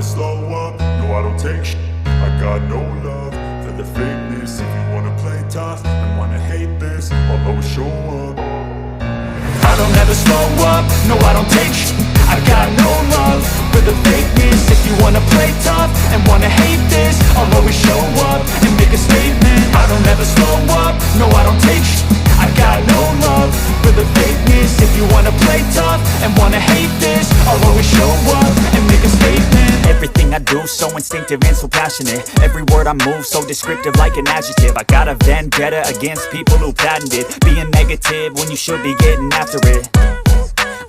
never slow up, no I don't take shit. I got no love for the fakeness. If you wanna play tough and wanna hate this, I'll always show up. I don't ever slow up, no I don't take shit. I got no love for the fakeness. If you wanna play tough and wanna hate this, I'll always show up and make a statement. I don't ever slow up, no I don't take shit. I got no love for the fakeness. If you wanna play tough and wanna hate this, I'll always show up and make a statement. Everything I do so instinctive and so passionate. Every word I move so descriptive like an adjective. I got a vendetta against people who patented being negative when you should be getting after it.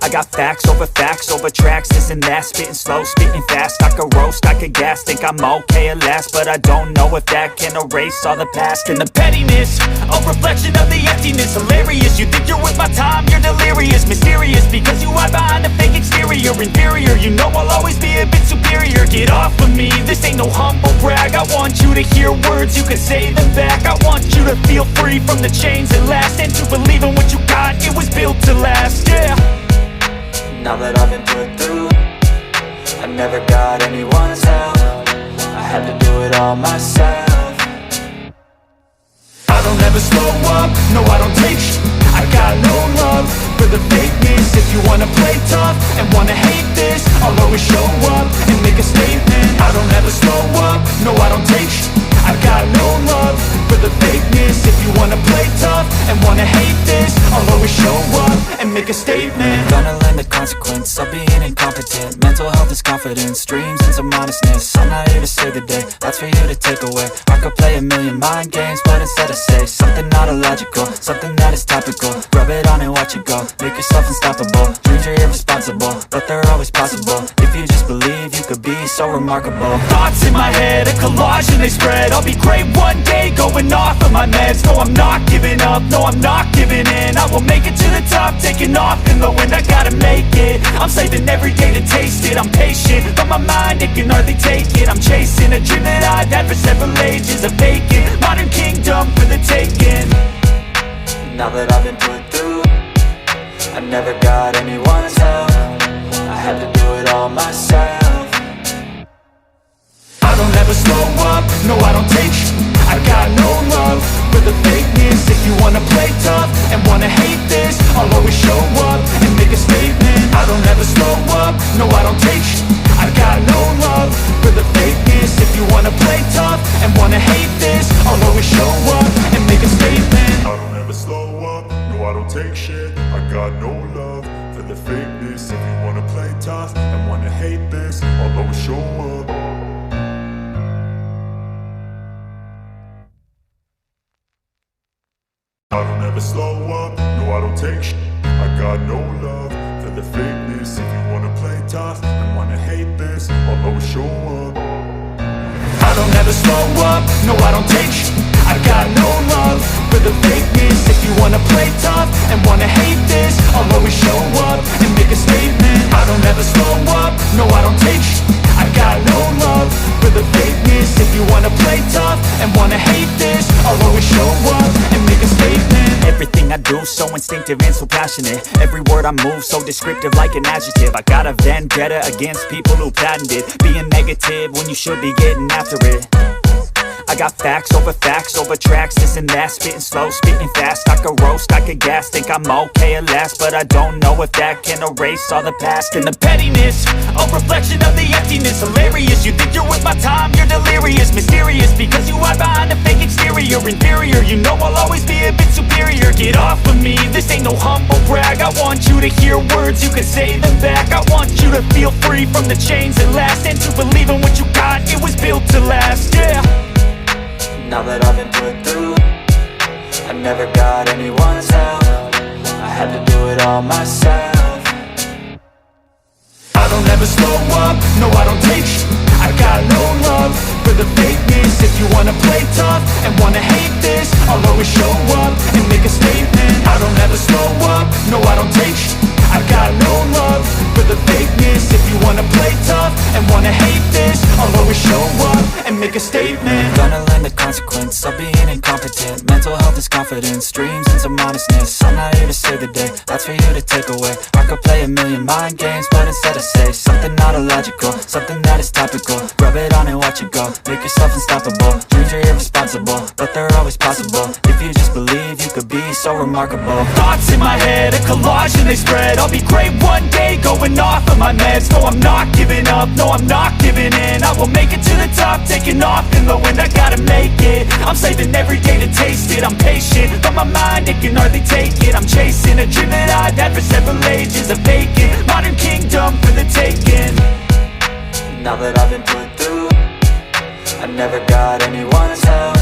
I got facts over tracks, this and that. Spitting slow, spitting fast. I could roast, I could gas. Think I'm okay at last, but I don't know if that can erase all the past. And the pettiness, a reflection of the emptiness. Hilarious, you think you're worth my time, you're delirious. Mysterious, because you hide behind a fake exterior. Inferior, you know I'll always be a bit superior. Get off of me, this ain't no humble brag. I want you to hear words, you can say them back. I want you to feel free from the chains that last, and to believe in what you got, it was built to last, yeah. Now that I've been put through, I never got anyone's help. I had to do it all myself. I don't ever slow up, no I don't take shit. I got no love for the fakeness. If you wanna play tough and wanna hate this, I'll always show up and make a statement. I don't ever slow up, no I don't take shit. I got no love for the fakeness. If you wanna play tough and wanna hate this, I'll always show up and make a statement. Gonna learn the consequence of being incompetent. Mental health is confidence, dreams and some honestness. I'm not here to save the day, that's for you to take away. I could play a million mind games, but instead I say something not illogical, something that is topical. Rub it on and watch it go, make yourself unstoppable. Dreams are irresponsible, but they're always possible. If you just believe, you could be so remarkable. Thoughts in my head, a collage and they spread. I'll be great one day, going off of my meds. No, I'm not giving up, no, I'm not giving in. I will make it to the top, taking off in the wind. I gotta make it, I'm saving every day to taste it. I'm patient, but my mind, it can hardly take it. I'm chasing a dream that I've had for several ages. A vacant, modern kingdom for the taking. Now that I've been put through, I never got anyone's help. I had to do it all myself. I don't ever slow up, no I don't take shit. I got no love for the fakeness. If you wanna play tough and wanna hate this, I'll always show up and make a statement. I don't ever slow up, no I don't take shit. I got no love for the fakeness. If you wanna play tough and wanna hate this, I'll always show up and make a statement. I don't ever slow up, no I don't take shit. I got no love for the fakeness. If you wanna play tough and wanna hate this, I'll always show up. I don't ever slow up, no I don't take shit. I got no love for the fakeness. If you wanna play tough and wanna hate this, I'll always show up. I don't ever slow up, no I don't take shit. I got no love for the fakeness. If you wanna play tough and wanna hate this, I'll always show up and make a statement. I don't ever slow up, no I don't take shit. I got no love for the fakeness. If you wanna play tough and wanna hate this, I'll always show up and make a statement. Everything I do so instinctive and so passionate. Every word I move so descriptive like an adjective. I got a vendetta against people who patented being negative when you should be getting after it. I got facts over tracks, this and that. Spitting slow, spitting fast. I could roast, I could gas. Think I'm okay at last, but I don't know if that can erase all the past. And the pettiness, a reflection of the emptiness. Hilarious, you think you're worth my time, you're delirious. Mysterious, because you hide behind a fake exterior. Inferior, you know I'll always be a bit superior. Get off of me, this ain't no humble brag. I want you to hear words, you can say them back. I want you to feel free from the chains that last, and to believe in what you got, it was built to last, yeah. Now that I've been put through, I never got anyone's help. I had to do it all myself. I don't ever slow up, no I don't take shit. I got no love for the fakeness. If you wanna play tough and wanna hate this, I'll always show up and make a statement. I don't ever slow up, no I don't take shit. I got no love for the fakeness. If you wanna play tough and wanna hate this, I'll always show up and make a statement. Gonna learn the consequence of being incompetent. Mental health is confidence, dreams and some honestness. I'm not here to save the day, that's for you to take away. I could play a million mind games, but instead I say something not illogical, something that is topical. Rub it on and watch it go, make yourself unstoppable. Dreams are irresponsible, but they're always possible. If you just believe, you could be so remarkable. Thoughts in my head, a collage and they spread. I'll be great one day, going off of my meds. No, I'm not giving up, no, I'm not giving in. I will make it to the top, taking off in the wind. I gotta make it, I'm saving every day to taste it. I'm patient, but my mind, it can hardly take it. I'm chasing a dream that I've had for several ages. A vacant, modern kingdom for the taking. Now that I've been put through, I never got anyone's help.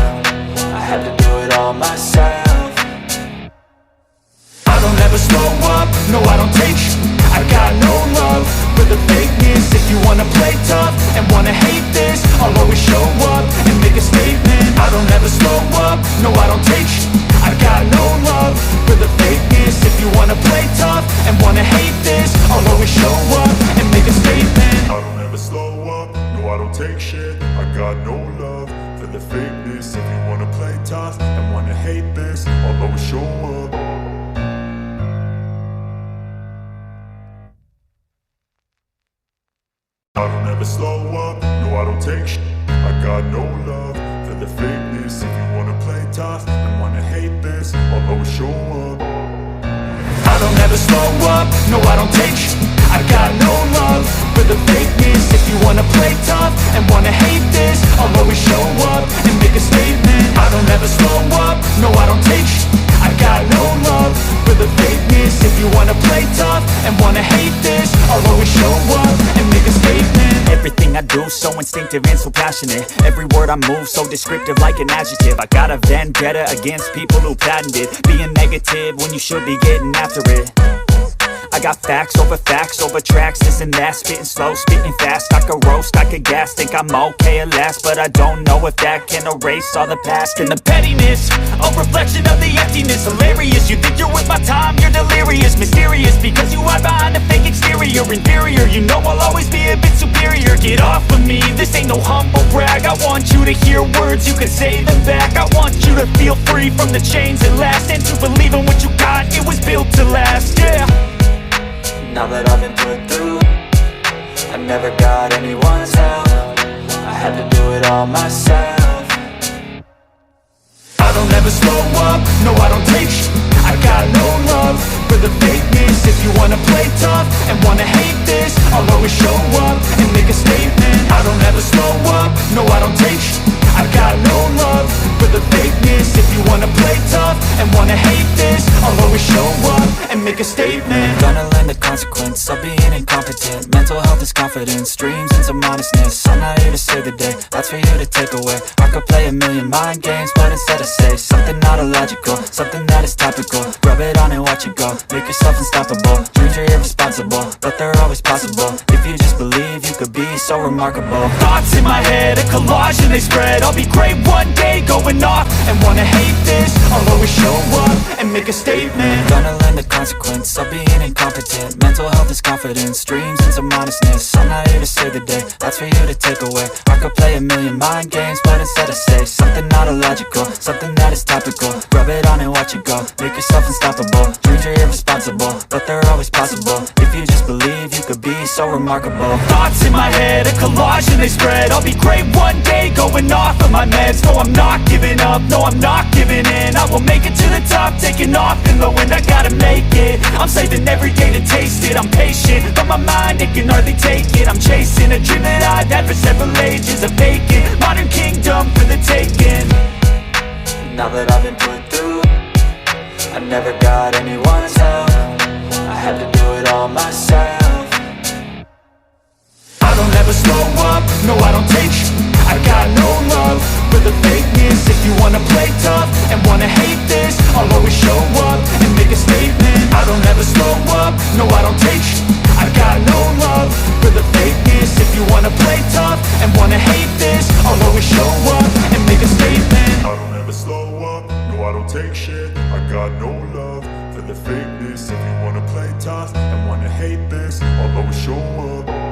I had to do it all myself. I don't ever slow up, no I don't take sh**. I got no love for the fakeness. If you wanna play tough and wanna hate this, I'll always show up and make a statement. I don't ever slow up, no I don't take sh**. I got no love for the fakeness. If you wanna play tough and wanna hate this, I'll always show up and make a statement. I don't ever slow up, no I don't take shit. I got no love for the fakeness. If you wanna play tough and wanna hate this, I'll always show up. I don't ever slow up, no I don't take shit. I got no love for the fakeness. If you wanna play tough and wanna hate this, I'll always show up. I don't ever slow up, no I don't take sh**. I got no love for the fakeness. If you wanna play tough and wanna hate this, I'll always show up and make a statement. I don't ever slow up, no I don't take sh**. I got no love for the fakeness. If you wanna play tough and wanna hate this, I'll always show up and make a statement. Everything I do so instinctive and so passionate. Every word I move so descriptive like an adjective. I got a vendetta against people who patented being negative when you should be getting after it. I got facts over tracks, this and that. Spitting slow, spitting fast. I could roast, I could gas. Think I'm okay at last, but I don't know if that can erase all the past. And the pettiness, a reflection of the emptiness. Hilarious, you think you're worth my time, you're delirious. Mysterious, because you hide behind a fake exterior. Inferior, you know I'll always be a bit superior. Get off of me, this ain't no humble brag. I want you to hear words, you can say them back. I want you to feel free from the chains that last, and to believe in what you got, it was built to last, yeah. Now that I've been put through, I never got anyone's help. I had to do it all myself. I don't ever slow up, no I don't take sh**. I got no love for the fakeness. If you wanna play tough and wanna hate this, I'll always show up and make a statement. I don't ever slow up, no I don't take sh**. I got no love for the fakeness. If you wanna play tough and wanna hate this, I'll always show up and make a statement. Gonna learn the consequence of being incompetent. Mental health is confidence, dreams and some honestness. I'm not here to save the day, that's for you to take away. I could play a million mind games, but instead I say something not illogical, something that is topical. Rub it on and watch it go, make yourself unstoppable. Dreams are irresponsible, but they're always possible. If you just believe, you could be so remarkable. Thoughts in my head, a collage and they spread. I'll be great one day, going off and wanna hate this, I'll always show up and make a statement. Gonna learn the consequence of being incompetent. Mental health is confidence, dreams and some honestness. I'm not here to save the day, that's for you to take away. I could play a million mind games, but instead I say something not illogical, something that is topical. Rub it on and watch it go, make yourself unstoppable. Dreams are irresponsible, but they're always possible. If you just believe, you could be so remarkable. Thoughts in my head, a collage and they spread. I'll be great one day, going off of my meds. No, I'm not giving up, no, I'm not giving in. I will make it to the top, taking off in the wind. I gotta make it, I'm saving every day to taste it. I'm patient, but my mind, it can hardly take it. I'm chasing a dream that I've had for several ages. A vacant, modern kingdom for the taking. Now that I've been put through, I never got anyone's help. I had to do it all myself. I don't ever slow up, no I don't take sh**. I got no love for the fakeness. If you wanna play tough and wanna hate this, I'll always show up and make a statement. I don't ever slow up, no I don't take sh**. I got no love for the fakeness. If you wanna play tough and wanna hate this, I'll always show up and make a statement. I don't ever slow up, no I don't take shit. I got no love for the fakeness. If you wanna play tough and wanna hate this, I'll always show up.